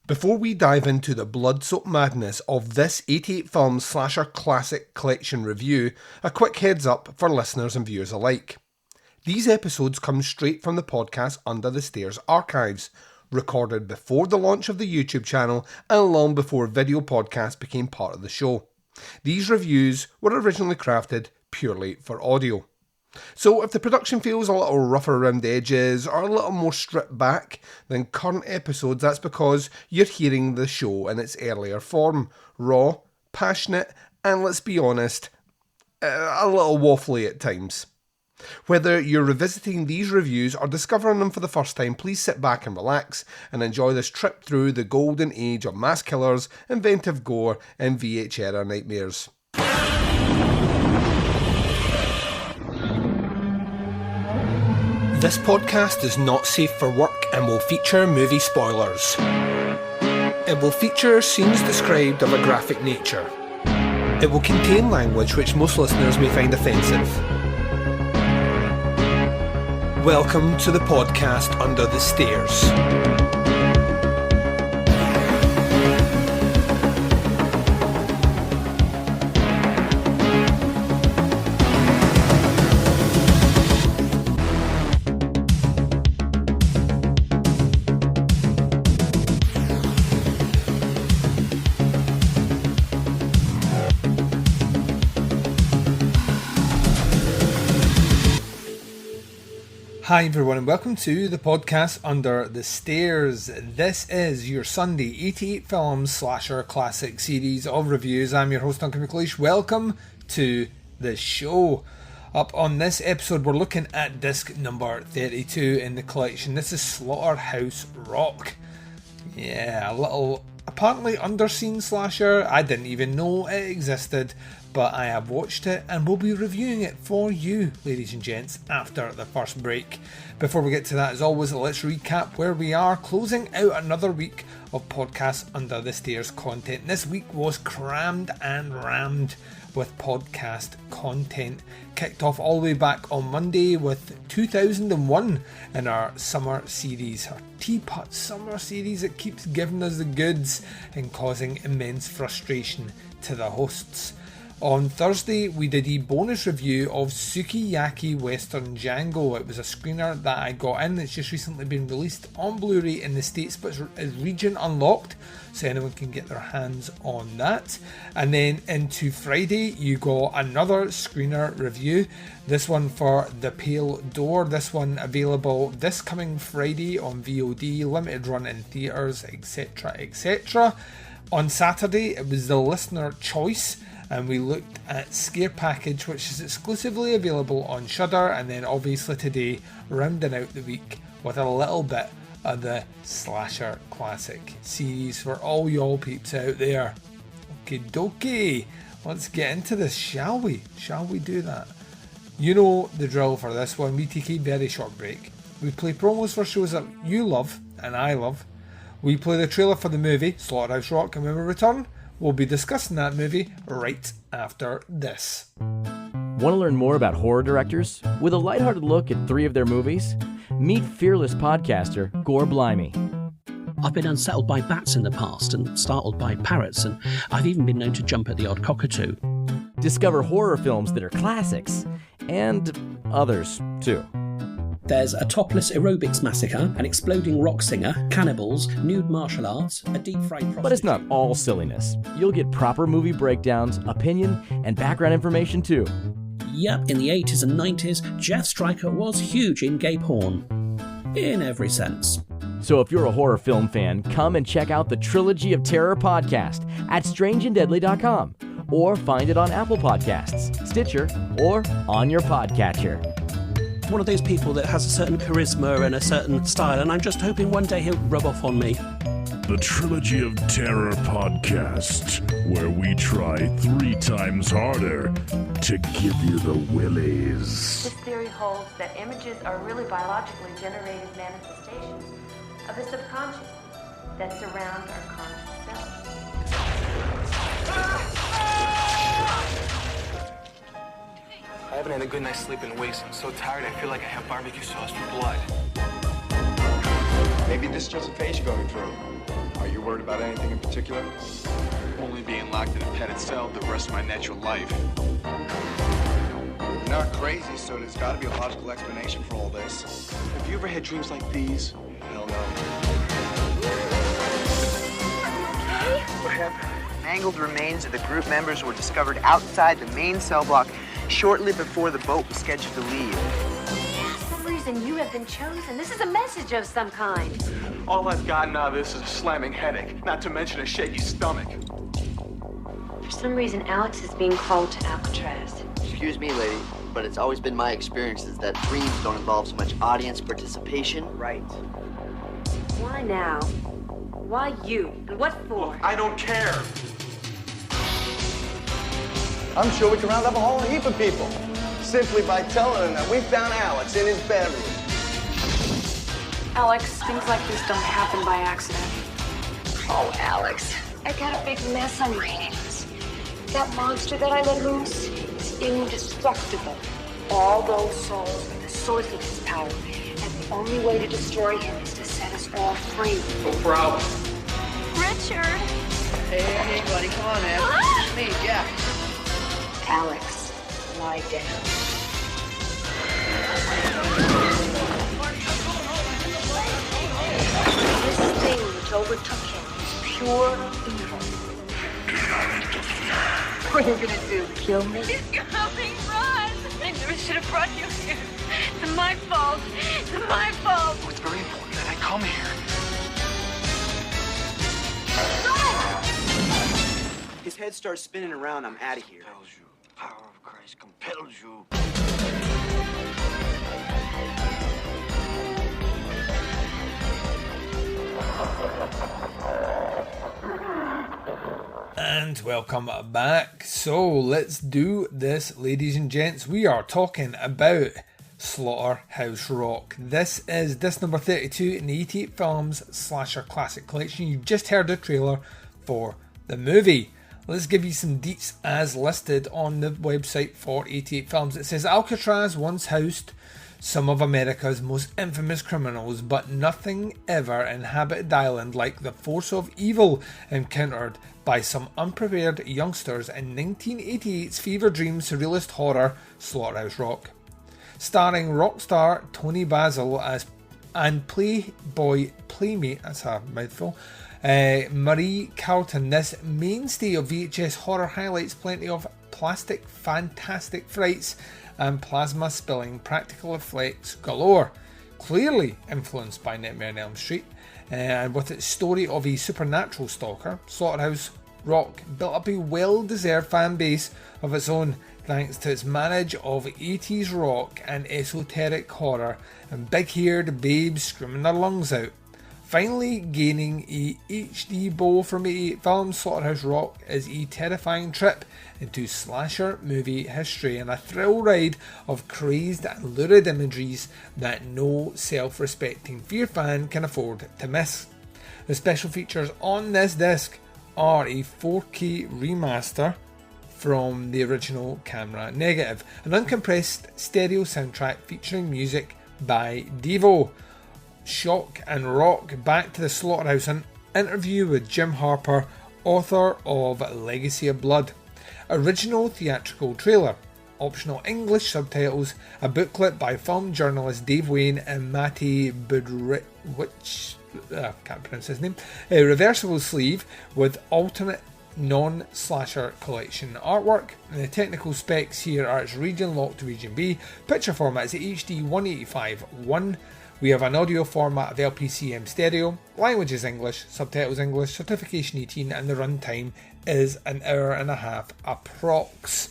Before we dive into the blood-soaked madness of this 88 film slasher classic collection review, a quick heads up for listeners and viewers alike. These episodes come straight from the podcast Under the Stairs archives, recorded before the launch of the YouTube channel and long before video podcasts became part of the show. These reviews were originally crafted purely for audio. So if the production feels a little rougher around the edges or a little more stripped back than current episodes, that's because you're hearing the show in its earlier form, raw, passionate, and let's be honest, a little waffly at times. Whether you're revisiting these reviews or discovering them for the first time, please sit back and relax and enjoy this trip through the golden age of mass killers, inventive gore, and VH era nightmares. This podcast is not safe for work and will feature movie spoilers. It will feature scenes described of a graphic nature. It will contain language which most listeners may find offensive. Welcome to the podcast Under the Stairs. Hi everyone and welcome to the podcast Under the Stairs. This is your Sunday 88 films slasher classic series of reviews. I'm your host Duncan. Welcome to the show. Up on this episode we're looking at disc number 32 in the collection. This is Slaughterhouse Rock. Yeah, a little apparently underseen slasher. I didn't even know it existed, but I have watched it and will be reviewing it for you, ladies and gents, after the first break. Before we get to that, as always, let's recap where we are, closing out another week of Podcast Under the Stairs content. This week was crammed and rammed with podcast content. Kicked off all the way back on Monday with 2001 in our summer series, our Teapot summer series. It keeps giving us the goods and causing immense frustration to the hosts. On Thursday, we did a bonus review of Sukiyaki Western Django. It was a screener that I got in. It's just recently been released on Blu-ray in the States, but is region unlocked, so anyone can get their hands on that. And then into Friday, you got another screener review. This one for The Pale Door. This one available this coming Friday on VOD, limited run in theatres, etc., etc. On Saturday, it was the listener choice, and we looked at Scare Package, which is exclusively available on Shudder, and then obviously today, rounding out the week with a little bit of the Slasher Classic series for all y'all peeps out there. Okie dokie, let's get into this, shall we? Shall we do that? You know the drill for this one. We take a very short break. We play promos for shows that you love and I love. We play the trailer for the movie Slaughterhouse Rock, and when we return, we'll be discussing that movie right after this. Want to learn more about horror directors? With a lighthearted look at 3 of their movies? Meet fearless podcaster Gore Blimey. I've been unsettled by bats in the past and startled by parrots, and I've even been known to jump at the odd cockatoo. Discover horror films that are classics, and others too. There's a topless aerobics massacre, an exploding rock singer, cannibals, nude martial arts, a deep-fried prostitute. But it's not all silliness. You'll get proper movie breakdowns, opinion, and background information too. Yep, in the 80s and 90s, Jeff Stryker was huge in gay porn. In every sense. So if you're a horror film fan, come and check out the Trilogy of Terror podcast at strangeanddeadly.com, or find it on Apple Podcasts, Stitcher, or on your podcatcher. One of those people that has a certain charisma and a certain style, and I'm just hoping one day he'll rub off on me. The Trilogy of Terror podcast, where we try 3 times harder to give you the willies. This theory holds that images are really biologically generated manifestations of the subconscious that surround our conscious self. I haven't had a good night's sleep in weeks. I'm so tired, I feel like I have barbecue sauce for blood. Maybe this is just a phase you're going through. Are you worried about about anything in particular? Only being locked in a padded cell the rest of my natural life. You're not crazy, so there's got to be a logical explanation for all this. Have you ever had dreams like these? Hell no. What happened? Mangled remains of the group members were discovered outside the main cell block shortly before the boat was scheduled to leave. For some reason, you have been chosen. This is a message of some kind. All I've gotten out of this is a slamming headache, not to mention a shaky stomach. For some reason, Alex is being called to Alcatraz. Excuse me, lady, but it's always been my experiences that dreams don't involve so much audience participation. Right. Why now? Why you? And what for? I don't care. I'm sure we can round up a whole heap of people simply by telling them that we found Alex in his bedroom. Alex, things like this don't happen by accident. Oh, Alex, I got a big mess on my hands. That monster that I let loose is indestructible. All those souls are the source of his power, and the only way to destroy him is to set us all free. Go for Alex. Richard! Hey, buddy, come on, man. It's me, Jack. Alex, lie down. This thing which overtook him is pure evil. What are you gonna do, kill me? He's coming, run! I never should have brought you here. It's my fault. It's my fault. Oh, it's very important that I come here. His head starts spinning around. I'm out of here. Compels you. Power of Christ compels you. And welcome back. So let's do this, ladies and gents. We are talking about Slaughterhouse Rock. This is disc number 32 in the 88 Films Slasher Classic Collection. You just heard the trailer for the movie. Let's give you some deets as listed on the website for 88 Films. It says Alcatraz once housed some of America's most infamous criminals, but nothing ever inhabited the island like the force of evil encountered by some unprepared youngsters in 1988's fever dream surrealist horror Slaughterhouse Rock. Starring rock star Tony Basil as and Playboy Playmate, that's a mouthful, Marie Carlton. This mainstay of VHS horror highlights plenty of plastic fantastic frights and plasma spilling practical effects galore, clearly influenced by Nightmare on Elm Street, and with its story of a supernatural stalker, Slaughterhouse Rock built up a well-deserved fan base of its own thanks to its marriage of 80s rock and esoteric horror and big-haired babes screaming their lungs out. Finally gaining a HD bow from 88 Films, Slaughterhouse Rock is a terrifying trip into slasher movie history and a thrill ride of crazed and lurid imageries that no self-respecting Fear fan can afford to miss. The special features on this disc are a 4K remaster from the original camera negative, an uncompressed stereo soundtrack featuring music by Devo, shock and rock back to the Slaughterhouse, an interview with Jim Harper, author of Legacy of Blood, original theatrical trailer, optional English subtitles, a booklet by film journalist Dave Wayne and Matty Budrich, I can't pronounce his name, a reversible sleeve with alternate non-slasher collection artwork. And the technical specs here are it's region locked to region B, picture format is HD 185.1. We have an audio format of LPCM stereo, language is English, subtitles English, certification 18, and the runtime is an hour and a half approx.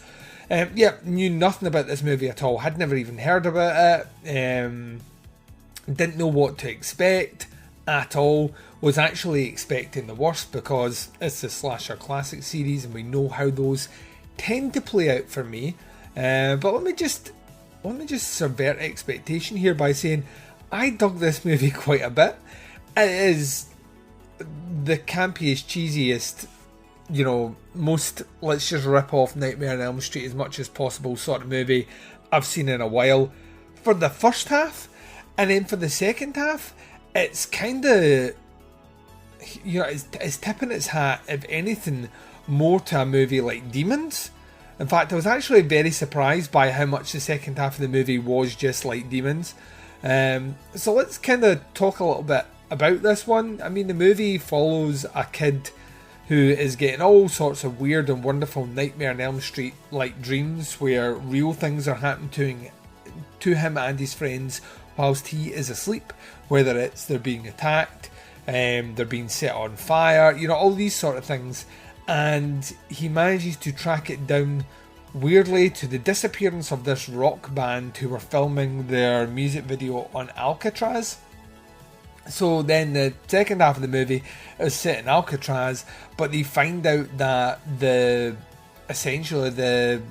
Knew nothing about this movie at all, had never even heard about it, didn't know what to expect at all, was actually expecting the worst because it's the Slasher Classic series and we know how those tend to play out for me. But let me just subvert expectation here by saying I dug this movie quite a bit. It is the campiest, cheesiest, most let's just rip off Nightmare on Elm Street as much as possible sort of movie I've seen in a while. For the first half, and then for the second half, it's kind of you know, it's tipping its hat, if anything, more to a movie like Demons. In fact, I was actually very surprised by how much the second half of the movie was just like Demons. So let's kind of talk a little bit about this one. I mean, the movie follows a kid who is getting all sorts of weird and wonderful Nightmare on Elm Street like dreams where real things are happening to him and his friends whilst he is asleep, whether it's they're being attacked, they're being set on fire, you know, all these sort of things. And he manages to track it down weirdly to the disappearance of this rock band who were filming their music video on Alcatraz. So then the second half of the movie is set in Alcatraz, but they find out that essentially the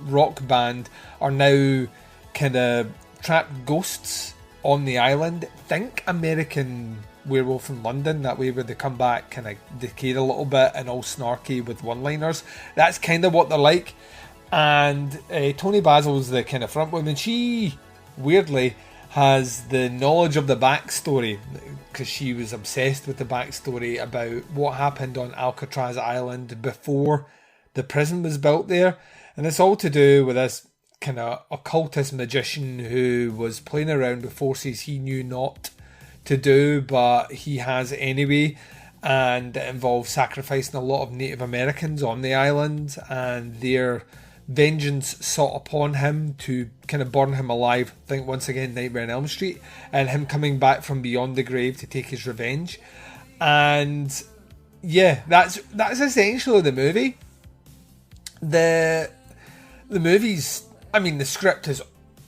rock band are now kind of trapped ghosts on the island. Think American Werewolf in London, that way where they come back kind of decayed a little bit and all snarky with one-liners. That's kind of what they're like. And Toni Basil's the kind of front woman. She weirdly has the knowledge of the backstory because she was obsessed with the backstory about what happened on Alcatraz Island before the prison was built there. And it's all to do with this kind of occultist magician who was playing around with forces he knew not to do, but he has anyway, and it involves sacrificing a lot of Native Americans on the island, and their vengeance sought upon him to kind of burn him alive. I think once again Nightmare on Elm Street, and him coming back from beyond the grave to take his revenge. And yeah, that's essentially the movie. The movie's, I mean, the script is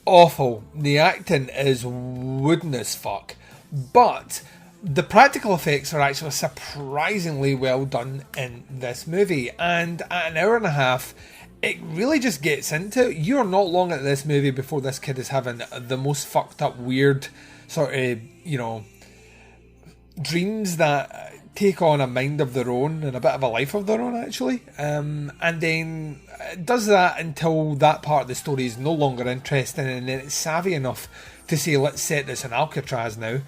awful, the acting is wooden as fuck, but the practical effects are actually surprisingly well done in this movie. And at an hour and a half, it really just gets into it. You're not long at this movie before this kid is having the most fucked up, weird sort of, you know, dreams that take on a mind of their own and a bit of a life of their own, actually. And then it does that until that part of the story is no longer interesting, and then it's savvy enough to say, let's set this in Alcatraz now.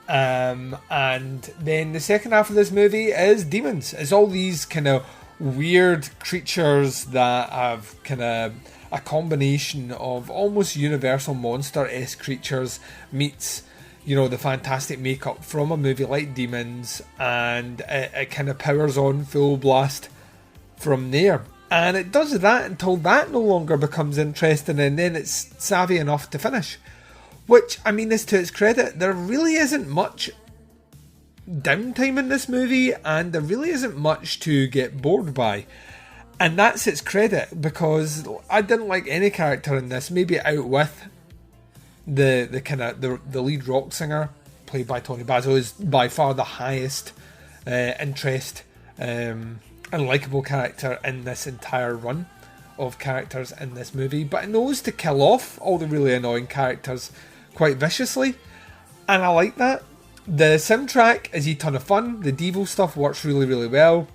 And then the second half of this movie is Demons. It's all these kind of weird creatures that have kind of a combination of almost Universal Monster-esque creatures meets, you know, the fantastic makeup from a movie like Demons, and it kind of powers on full blast from there. And it does that until that no longer becomes interesting, and then it's savvy enough to finish. Which, I mean, is to its credit, there really isn't much downtime in this movie, and there really isn't much to get bored by. And that's its credit, because I didn't like any character in this, maybe out with the kind of the lead rock singer, played by Toni Basil, is by far the highest interest and likeable character in this entire run of characters in this movie. But it knows to kill off all the really annoying characters quite viciously, and I like that. The soundtrack is a ton of fun. The Devo stuff works really, really well.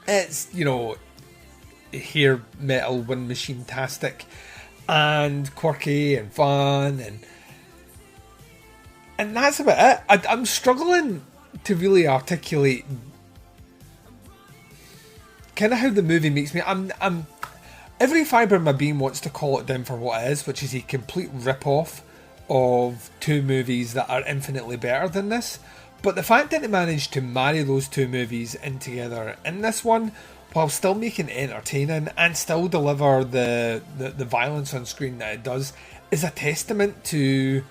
It's, you know, hair metal wind machine-tastic and quirky and fun, and that's about it. I'm struggling to really articulate kind of how the movie makes me. I'm every fibre of my being wants to call it down for what it is, which is a complete rip-off of two movies that are infinitely better than this. But the fact that they managed to marry those two movies in together in this one, while still making it entertaining and still deliver the violence on screen that it does, is a testament to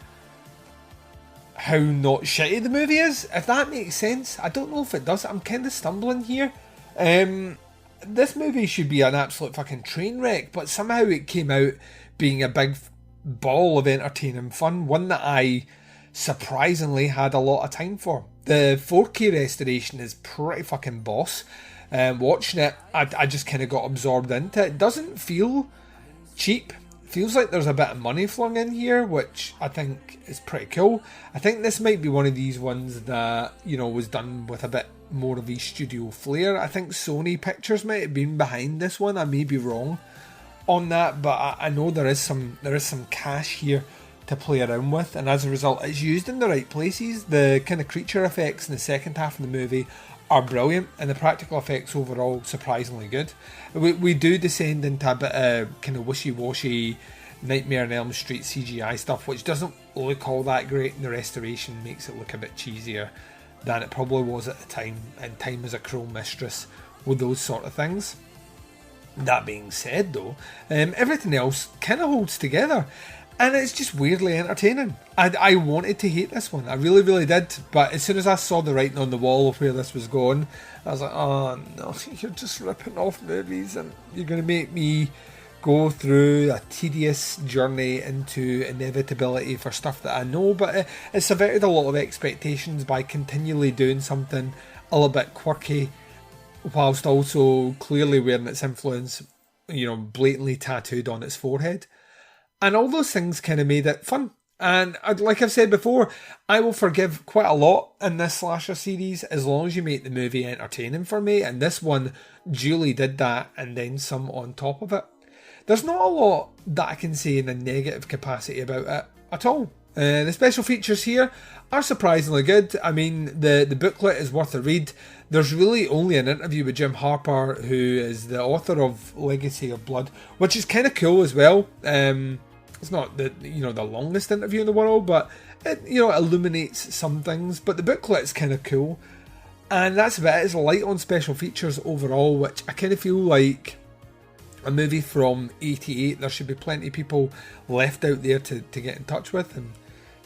how not shitty the movie is, if that makes sense. I don't know if it does. I'm kind of stumbling here. This movie should be an absolute fucking train wreck, but somehow it came out being a big ball of entertaining fun, one that I surprisingly had a lot of time for. The 4K restoration is pretty fucking boss. Watching it, I just kind of got absorbed into it. It doesn't feel cheap. It feels like there's a bit of money flung in here, which I think is pretty cool. I think this might be one of these ones that, you know, was done with a bit more of a studio flair. I think Sony Pictures might have been behind this one. I may be wrong on that, but I know there is some cash here to play around with, and as a result it's used in the right places. The kind of creature effects in the second half of the movie are brilliant, and the practical effects overall surprisingly good. We do descend into a bit of kind of wishy-washy Nightmare on Elm Street CGI stuff, which doesn't look all that great, and the restoration makes it look a bit cheesier than it probably was at the time, and time is a cruel mistress with those sort of things. That being said though, everything else kind of holds together, and it's just weirdly entertaining. I wanted to hate this one, I really did, but as soon as I saw the writing on the wall of where this was going, I was like, oh no, you're just ripping off movies and you're going to make me go through a tedious journey into inevitability for stuff that I know. But it subverted a lot of expectations by continually doing something a little bit quirky, whilst also clearly wearing its influence, blatantly tattooed on its forehead. And all those things kind of made it fun. And like I've said before, I will forgive quite a lot in this slasher series as long as you make the movie entertaining for me. And this one duly did that, and then some on top of it. There's not a lot that I can say in a negative capacity about it at all. The special features here are surprisingly good. I mean, the booklet is worth a read. There's really only an interview with Jim Harper, who is the author of Legacy of Blood, which is kind of cool as well. It's not the longest interview in the world, but it illuminates some things. But the booklet's kind of cool, and that's about it. It's light on special features overall, which I kind of feel like a movie from 88, there should be plenty of people left out there to get in touch with, and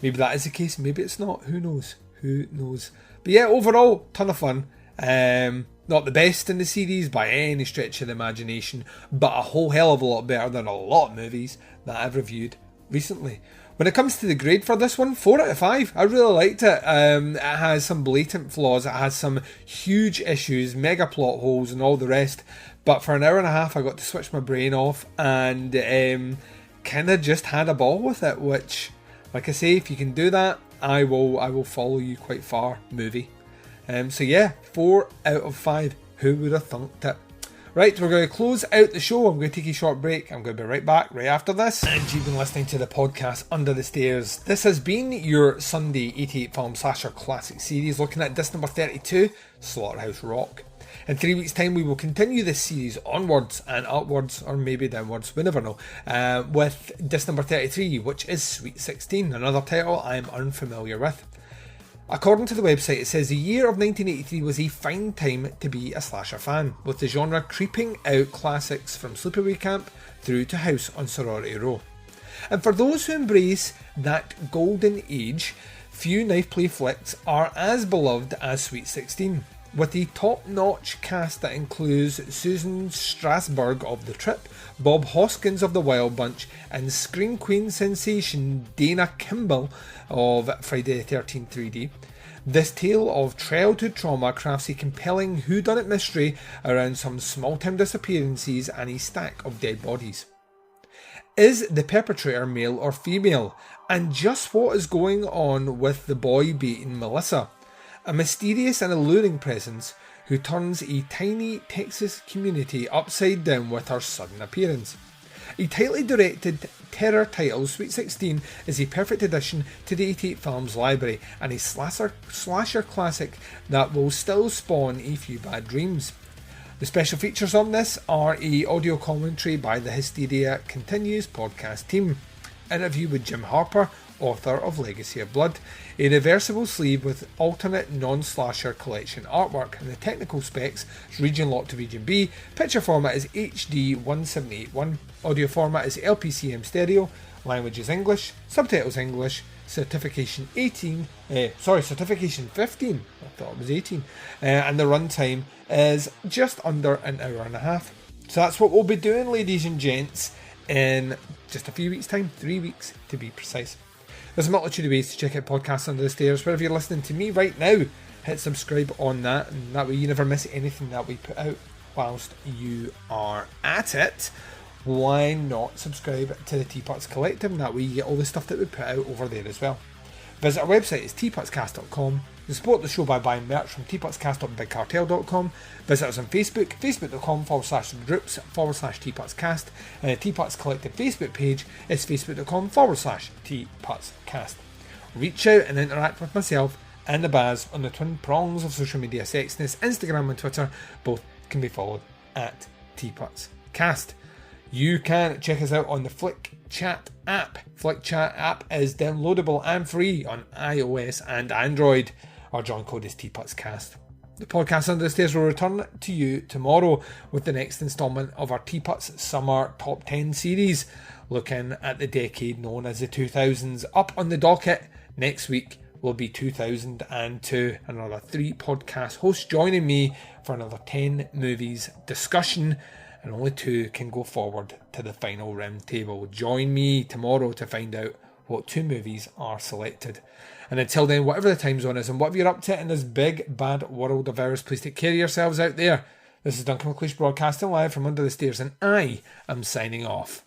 maybe that is the case, maybe it's not, who knows. But yeah, overall, ton of fun. Not the best in the series by any stretch of the imagination, but a whole hell of a lot better than a lot of movies that I've reviewed recently. When it comes to the grade for this one, 4 out of 5. I really liked it. It has some blatant flaws, it has some huge issues, mega plot holes and all the rest, but for an hour and a half I got to switch my brain off and kind of just had a ball with it, which, like I say, if you can do that, I will follow you quite far, movie. So yeah, 4 out of 5. Who would have thunked it? Right, we're going to close out the show. I'm going to take a short break. I'm going to be right back right after this. And you've been listening to the podcast Under the Stairs. This has been your Sunday 88 film slasher classic series, looking at disc number 32, Slaughterhouse Rock. In 3 weeks' time, we will continue this series onwards and upwards, or maybe downwards, we never know, with disc number 33, which is Sweet 16, another title I'm unfamiliar with. According to the website, it says the year of 1983 was a fine time to be a slasher fan, with the genre creeping out classics from Sleepaway Camp through to House on Sorority Row. And for those who embrace that golden age, few knife play flicks are as beloved as Sweet 16, with a top-notch cast that includes Susan Strasberg of The Trip, Bob Hoskins of The Wild Bunch, and Scream Queen sensation Dana Kimball of Friday the 13th 3D. This tale of childhood trauma crafts a compelling whodunit mystery around some small-time disappearances and a stack of dead bodies. Is the perpetrator male or female? And just what is going on with the boy beating Melissa? A mysterious and alluring presence who turns a tiny Texas community upside down with her sudden appearance. A tightly directed terror title, Sweet 16 is a perfect addition to the 88 Films library and a slasher classic that will still spawn a few bad dreams. The special features on this are a audio commentary by the Hysteria Continues podcast team, interview with Jim Harper, author of Legacy of Blood, a reversible sleeve with alternate non-slasher collection artwork, and the technical specs is region locked to region B, picture format is HD 1781, audio format is LPCM stereo, language is English, subtitles English, certification 15, I thought it was 18, and the runtime is just under an hour and a half. So that's what we'll be doing, ladies and gents, in just a few weeks' time, 3 weeks to be precise. There's a multitude of ways to check out podcasts Under the Stairs. Wherever you're listening to me right now, hit subscribe on that, and that way you never miss anything that we put out. Whilst you are at it, why not subscribe to the Teapots Collective, and that way you get all the stuff that we put out over there as well. Visit our website, it's teapotscast.com, You can support the show by buying merch from teapotscast.bigcartel.com. Visit us on Facebook, facebook.com/groups/teapotscast, and the Teapots Collective Facebook page is facebook.com/teapotscast. Reach out and interact with myself and the Baz on the twin prongs of social media sexiness, Instagram and Twitter. Both can be followed at TeapotsCast. You can check us out on the Flick Chat app. Flick Chat app is downloadable and free on iOS and Android. Our join code is TeapotsCast. The podcast Under the Stairs will return to you tomorrow with the next instalment of our Teapots Summer Top 10 series, looking at the decade known as the 2000s. Up on the docket next week will be 2002. Another 3 podcast hosts joining me for another 10 movies discussion, and only 2 can go forward to the final round table. Join me tomorrow to find out what 2 movies are selected. And until then, whatever the time zone is and whatever you're up to in this big bad world of ours, please take care of yourselves out there. This is Duncan McLeish broadcasting live from Under the Stairs, and I am signing off.